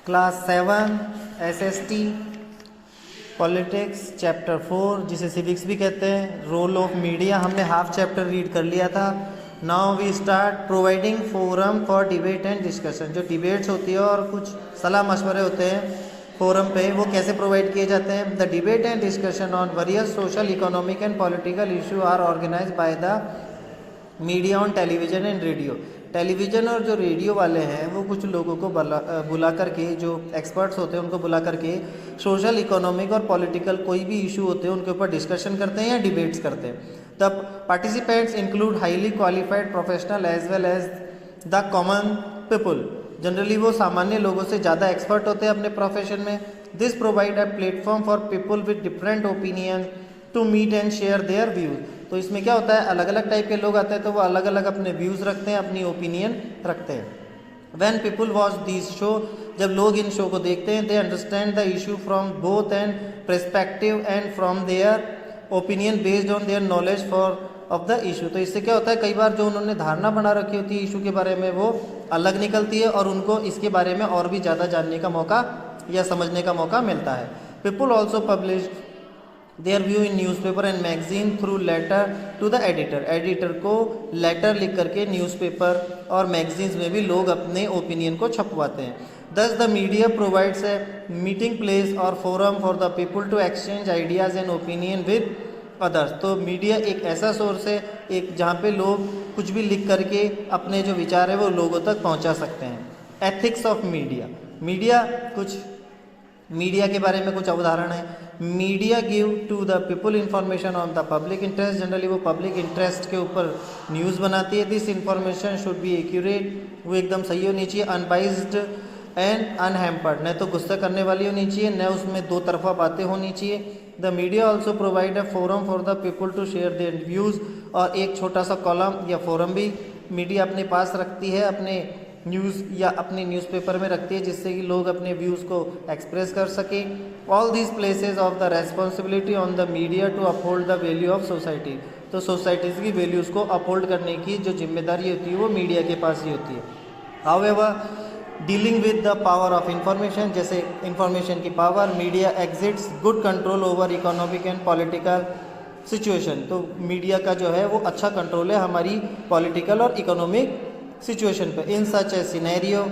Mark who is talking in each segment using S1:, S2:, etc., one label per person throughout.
S1: Class 7 SST politics chapter 4 जिसे civics भी कहते हैं, रोल ऑफ मीडिया। हमने हाफ चैप्टर रीड कर लिया था। Now we start providing forum for debate and discussion. जो डिबेट्स होती है और कुछ सलाह मशवरे होते हैं फोरम पे, वो कैसे प्रोवाइड किए जाते हैं। The debate and discussion on various social, economic and political issue are organised by the media on television and radio. Television और जो रेडियो वाले हैं वो कुछ लोगों को बुला करके, जो एक्सपर्ट्स होते हैं उनको बुला करके सोशल, इकोनॉमिक और पॉलिटिकल कोई भी इशू होते हैं उनके ऊपर डिस्कशन करते हैं या डिबेट्स करते हैं। The participants include highly qualified professional as well as the common people. Generally वो सामान्य लोगों से ज़्यादा एक्सपर्ट होते हैं अपने प्रोफेशन में। This provide a platform for people with different opinion to meet and share their views. तो इसमें क्या होता है, अलग अलग टाइप के लोग आते हैं तो वो अलग अलग अपने व्यूज़ रखते हैं, अपनी ओपिनियन रखते हैं। When people watch this show, जब लोग इन शो को देखते हैं, they understand the issue from both and perspective and from their opinion based on their knowledge for of the issue. तो इससे क्या होता है, कई बार जो उन्होंने धारणा बना रखी होती है इशू के बारे में वो अलग निकलती है और उनको इसके बारे में और भी ज़्यादा जानने का मौका या समझने का मौका मिलता है। People also publish their view in newspaper and magazine through letter to the editor. Editor को लेटर लिख करके न्यूज़पेपर और मैगजीन्स में भी लोग अपने ओपिनियन को छपवाते हैं। Thus the media provides a meeting place और forum for the people to exchange ideas and opinion with others. तो मीडिया एक ऐसा सोर्स है, एक जहाँ पे लोग कुछ भी लिख करके अपने जो विचार है वो लोगों तक पहुँचा सकते हैं। Ethics of media. मीडिया के बारे में कुछ उदाहरण है। Media give to the people information on the public interest. Generally वो पब्लिक इंटरेस्ट के ऊपर न्यूज़ बनाती है। This information should be accurate, वो एकदम सही होनी चाहिए। अनबाइज्ड एंड अनहैम्पर्ड, न तो गुस्सा करने वाली होनी चाहिए, न उसमें दो तरफा बातें होनी चाहिए। The media also provide a forum for the people to share their views. और एक छोटा सा कॉलम या फोरम भी मीडिया अपने पास रखती है, अपने न्यूज़ या अपने न्यूज़पेपर में रखती है, जिससे कि लोग अपने व्यूज़ को एक्सप्रेस कर सकें। All these places of the responsibility on the media to uphold the value of society. तो सोसाइटीज़ की वैल्यूज़ को अपहोल्ड करने की जो जिम्मेदारी होती है वो मीडिया के पास ही होती है। However dealing with the power of information, जैसे इंफॉर्मेशन की power, media exits good control over economic and political situation. तो मीडिया का जो है वो अच्छा कंट्रोल है हमारी पॉलिटिकल और इकोनॉमिक सिचुएशन पे। इन सच ए सिनेरियो,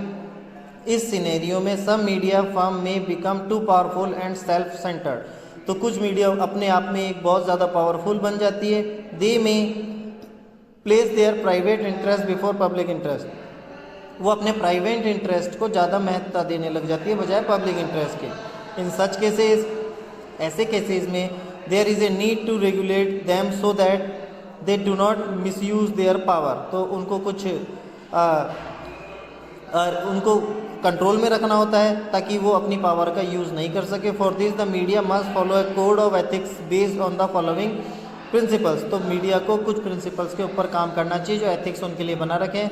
S1: इस सिनेरियो में सम मीडिया फर्म में become too powerful and self centred. तो कुछ मीडिया अपने आप में एक बहुत ज़्यादा पावरफुल बन जाती है। दे में place there private interest before public interest. वो अपने प्राइवेट इंटरेस्ट को ज़्यादा महत्वता देने लग जाती है बजाय पब्लिक इंटरेस्ट के। इन सच केसेस, ऐसे केसेस में there is a need to regulate them so that they do not misuse their power. तो उनको कुछ उनको कंट्रोल में रखना होता है ताकि वो अपनी पावर का यूज़ नहीं कर सके। For this the media must follow A code of ethics based on the following principles. तो मीडिया को कुछ प्रिंसिपल्स के ऊपर काम करना चाहिए जो एथिक्स उनके लिए बना रखें।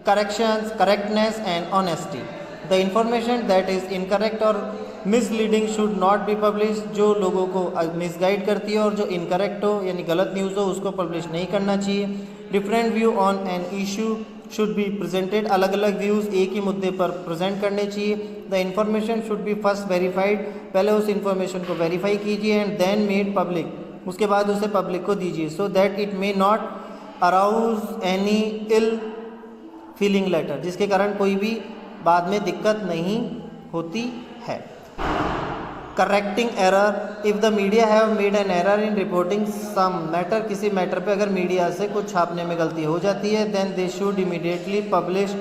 S1: Corrections, correctness and honesty. The information that is incorrect और misleading should not be publish. जो लोगों को मिसगाइड करती है और जो इनकरेक्ट हो यानी गलत न्यूज़ हो उसको पब्लिश नहीं करना चाहिए। Different view on an issue should be presented. अलग अलग व्यूज़ एक ही मुद्दे पर प्रेजेंट करने चाहिए। The information should B first verified. पहले उस इंफॉर्मेशन को वेरीफाई कीजिए एंड देन मेड पब्लिक। उसके बाद उसे पब्लिक को दीजिए। So that it may not arouse any ill feeling later, जिसके कारण कोई भी बाद में दिक्कत नहीं होती है। Correcting error. If the media have made an error in reporting some matter, किसी मैटर पे अगर मीडिया से कुछ छापने में गलती हो जाती है, then they should immediately publish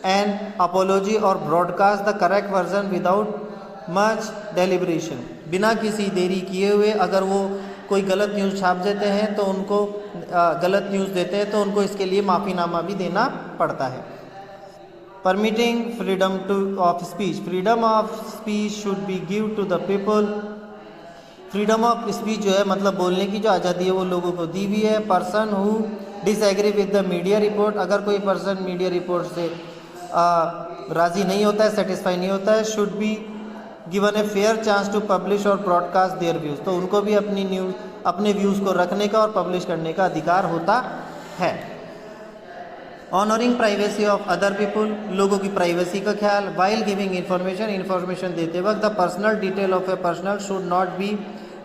S1: an apology और broadcast the correct version without much deliberation. बिना किसी देरी किए हुए अगर वो कोई गलत न्यूज़ छाप देते हैं तो उनको गलत न्यूज़ देते हैं तो उनको इसके लिए माफ़ीनामा भी देना पड़ता है। Permitting freedom to of speech. Freedom of speech should be give to the people. Freedom of speech जो है मतलब बोलने की जो आज़ादी है वो लोगों को दी हुई है। Person who disagree with the media report, अगर कोई पर्सन मीडिया रिपोर्ट से राज़ी नहीं होता है, सेटिस्फाई नहीं होता है, should be given a fair chance to publish और ब्रॉडकास्ट देयर व्यूज़। तो उनको भी अपने व्यूज़ को रखने का और पब्लिश करने का अधिकार होता है। Honouring privacy of other people, लोगों की प्राइवेसी का ख्याल। वाइल गिविंग इन्फॉर्मेशन देते वक्त the personal detail of a personal should not be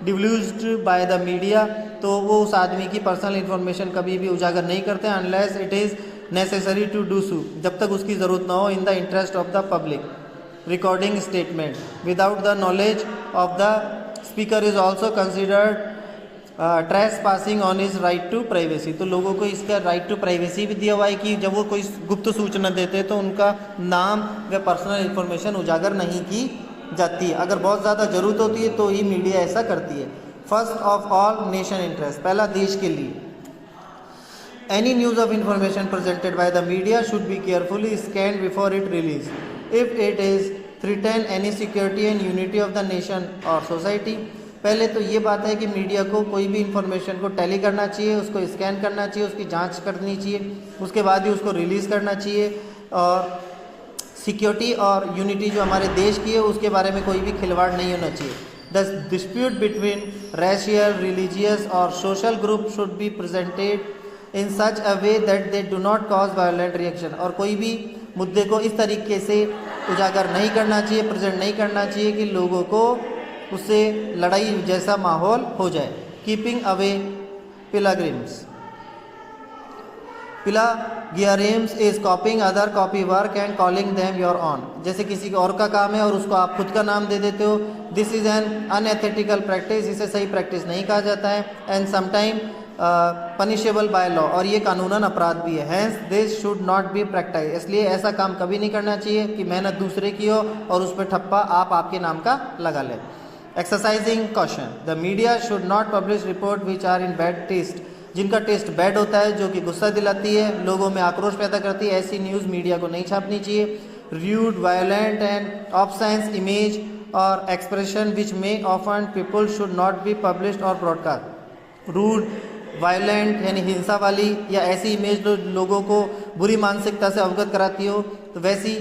S1: divulged by the media, तो वो उस आदमी की पर्सनल इन्फॉर्मेशन कभी भी उजागर नहीं करते unless it is necessary to do so, जब तक उसकी ज़रूरत ना हो, in the interest of the public. Recording statement without the knowledge of the speaker is also considered trespassing on his right to privacy, तो लोगों को इसका राइट टू प्राइवेसी भी दिया हुआ है कि जब वो कोई गुप्त सूचना देते तो उनका नाम व पर्सनल इन्फॉर्मेशन उजागर नहीं की जाती है। अगर बहुत ज़्यादा ज़रूरत होती है तो ही मीडिया ऐसा करती है। First of all nation interest, पहला देश के लिए। Any news of information presented by the media should be carefully scanned before it release if it is threaten any security and unity of the nation और society. पहले तो ये बात है कि मीडिया को कोई भी इंफॉर्मेशन को टैली करना चाहिए, उसको स्कैन करना चाहिए, उसकी जांच करनी चाहिए, उसके बाद ही उसको रिलीज़ करना चाहिए। और सिक्योरिटी और यूनिटी जो हमारे देश की है उसके बारे में कोई भी खिलवाड़ नहीं होना चाहिए। The dispute between racial, religious और social group should be presented in such a way that they do not cause violent reaction, और कोई भी मुद्दे को इस तरीके से उजागर नहीं करना चाहिए, प्रेजेंट नहीं करना चाहिए कि लोगों को उससे लड़ाई जैसा माहौल हो जाए। Keeping away pilgrims, pilgrims is कॉपिंग other copy work and calling them your on, जैसे किसी और का काम है और उसको आप खुद का नाम दे देते हो। This is an unethical practice, इसे सही प्रैक्टिस नहीं कहा जाता है। And sometime punishable by law, और ये कानूनन अपराध भी है। Hence this should not be practice, इसलिए ऐसा काम कभी नहीं करना चाहिए कि मेहनत दूसरे की हो और उस पर ठप्पा आप आपके नाम का लगा लें। Exercising caution, the media should not publish report which are in bad taste, जिनका टेस्ट बैड होता है, जो कि गुस्सा दिलाती है, लोगों में आक्रोश पैदा करती है, ऐसी न्यूज़ मीडिया को नहीं छापनी चाहिए। Rude, violent and offence image और expression which may offend people should not be published और ब्रॉडकास्ट। रूड, वायलेंट यानी हिंसा वाली या ऐसी इमेज जो लोगों को बुरी मानसिकता से अवगत कराती हो, तो वैसी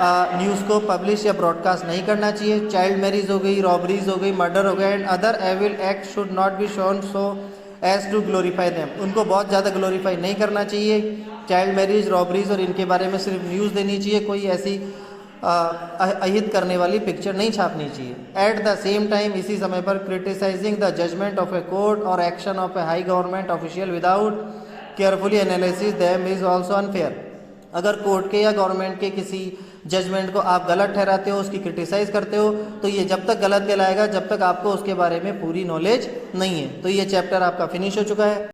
S1: न्यूज़ को पब्लिश या ब्रॉडकास्ट नहीं करना चाहिए। चाइल्ड मैरिज हो गई, रॉबरीज हो गई, मर्डर हो गया and other evil act should not be shown so as to glorify them, उनको बहुत ज़्यादा ग्लोरीफाई नहीं करना चाहिए। चाइल्ड मैरिज, रॉबरीज और इनके बारे में सिर्फ न्यूज़ देनी चाहिए, कोई ऐसी अहित करने वाली पिक्चर नहीं छापनी चाहिए। एट द सेम टाइम, इसी समय पर criticising the judgement of a court और action of a high government official without carefully analysis them is also unfair. अगर कोर्ट के या गवर्नमेंट के किसी जजमेंट को आप गलत ठहराते हो, उसकी क्रिटिसाइज़ करते हो, तो ये जब तक गलत कहलाएगा जब तक आपको उसके बारे में पूरी नॉलेज नहीं है। तो ये चैप्टर आपका फिनिश हो चुका है।